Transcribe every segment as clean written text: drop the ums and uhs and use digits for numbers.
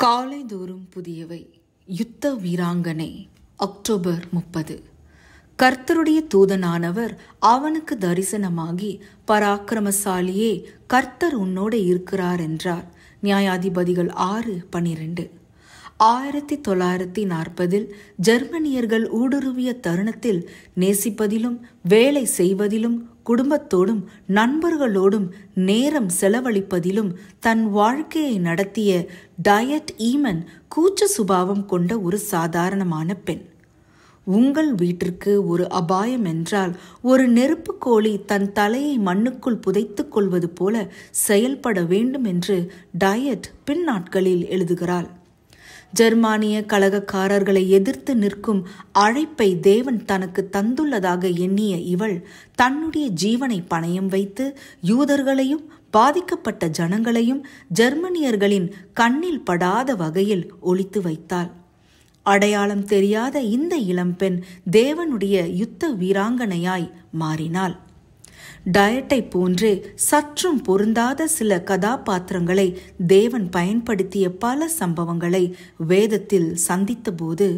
காலைதோறும் புதியவை. யுத்த வீராங்கனை. அக்டோபர் 30. கர்த்தருடைய தூதனானவர் அவனுக்கு தரிசனமாகி, பராக்கிரமசாலியே, கர்த்தர் உன்னோடு இருக்கிறார் என்றார். நியாயாதிபதிகள் 6:12. 1940 ஜெர்மனியர்கள் ஊடுருவிய தருணத்தில் நேசிப்பதிலும் வேலை செய்வதிலும் குடும்பத்தோடும் நண்பர்களோடும் நேரம் செலவழிப்பதிலும் தன் வாழ்க்கையை நடத்திய டயட் ஈமன் கூச்ச சுபாவம் கொண்ட ஒரு சாதாரணமான பெண். உங்கள் வீட்டிற்கு ஒரு அபாயம் என்றால் ஒரு நெருப்புக்கோழி தன் தலையை மண்ணுக்குள் புதைத்துக் கொள்வது போல செயல்பட வேண்டும் என்று டயட் பின்னாட்களில் எழுதுகிறாள். ஜெர்மானிய கலகக்காரர்களை எதிர்த்து நிற்கும் அழைப்பை தேவன் தனக்கு தந்துள்ளதாக எண்ணிய இவள் தன்னுடைய ஜீவனை பணயம் வைத்து யூதர்களையும் பாதிக்கப்பட்ட ஜனங்களையும் ஜெர்மனியர்களின் கண்ணில் படாத வகையில் ஒளித்து வைத்தாள். அடையாளம் தெரியாத இந்த இளம்பெண் தேவனுடைய யுத்த வீராங்கனையாய் மாறினாள். டயட்டை போன்றே சற்றும் பொருந்தாத சில கதாபாத்திரங்களை தேவன் பயன்படுத்திய பல சம்பவங்களை வேதத்தில் சந்தித்த போது,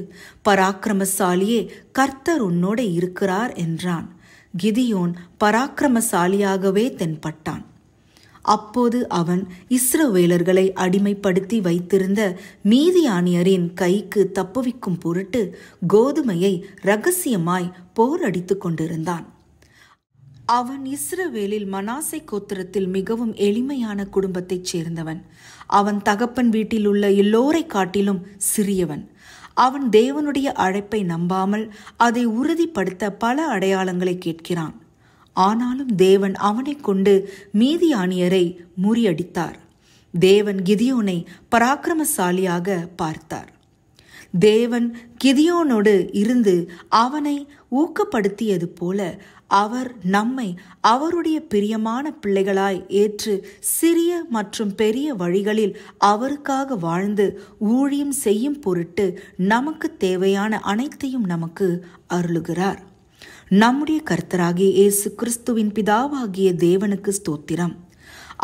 பராக்கிரமசாலியே, கர்த்தர் உன்னோடு இருக்கிறார் என்றான். கிதியோன் பராக்கிரமசாலியாகவே தென்பட்டான். அப்போது அவன் இஸ்ரவேலர்களை அடிமைப்படுத்தி வைத்திருந்த மீதியானியரின் கைக்கு தப்புவிக்கும் பொருட்டு கோதுமையை இரகசியமாய் போரடித்து கொண்டிருந்தான். அவன் இஸ்ரவேலில் மனாசே கோத்திரத்தில் மிகவும் எளிமையான குடும்பத்தைச் சேர்ந்தவன். அவன் தகப்பன் வீட்டில் உள்ள எல்லோரை காட்டிலும் சிறியவன். அவன் தேவனுடைய அழைப்பை நம்பாமல் அதை உறுதிப்படுத்த பல அடையாளங்களை கேட்கிறான். ஆனாலும் தேவன் அவனை கொண்டு மீதியானியரை முறியடித்தார். தேவன் கிதியோனை பராக்கிரமசாலியாக பார்த்தார். தேவன் கிதியோனோடு இருந்து அவனை ஊக்கப்படுத்தியது போல அவர் நம்மை அவருடைய பிரியமான பிள்ளைகளாய் ஏற்று சிறிய மற்றும் பெரிய வழிகளில் அவருக்காக வாழ்ந்து ஊழியம் செய்யும் பொருட்டு நமக்கு தேவையான அனைத்தையும் நமக்கு அருளுகிறார். நம்முடைய கர்த்தராகிய இயேசு கிறிஸ்துவின் பிதாவாகிய தேவனுக்கு ஸ்தோத்திரம்.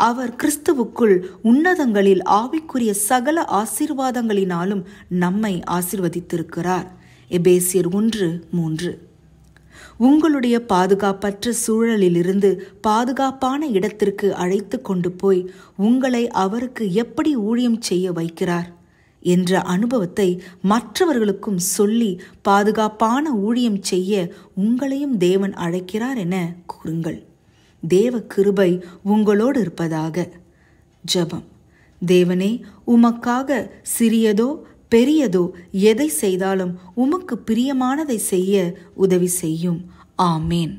அவர் கிறிஸ்துவுக்குள் உன்னதங்களில் ஆவிக்குரிய சகல ஆசீர்வாதங்களினாலும் நம்மை ஆசீர்வதித்திருக்கிறார். எபேசியர் 1:3. உங்களுடைய பாதுகாப்பற்ற சூழலிலிருந்து பாதுகாப்பான இடத்திற்கு அழைத்து கொண்டு போய் உங்களை அவருக்கு எப்படி ஊழியம் செய்ய வைக்கிறார் என்ற அனுபவத்தை மற்றவர்களுக்கும் சொல்லி பாதுகாப்பான ஊழியம் செய்ய உங்களையும் தேவன் அழைக்கிறார் என கூறுங்கள். தேவ கிருபை உங்களோடு இருப்பதாக. ஜெபம். தேவனே, உமக்காக சிறியதோ பெரியதோ எதை செய்தாலும் உமக்கு பிரியமானதை செய்ய உதவி செய்யும். ஆமேன்.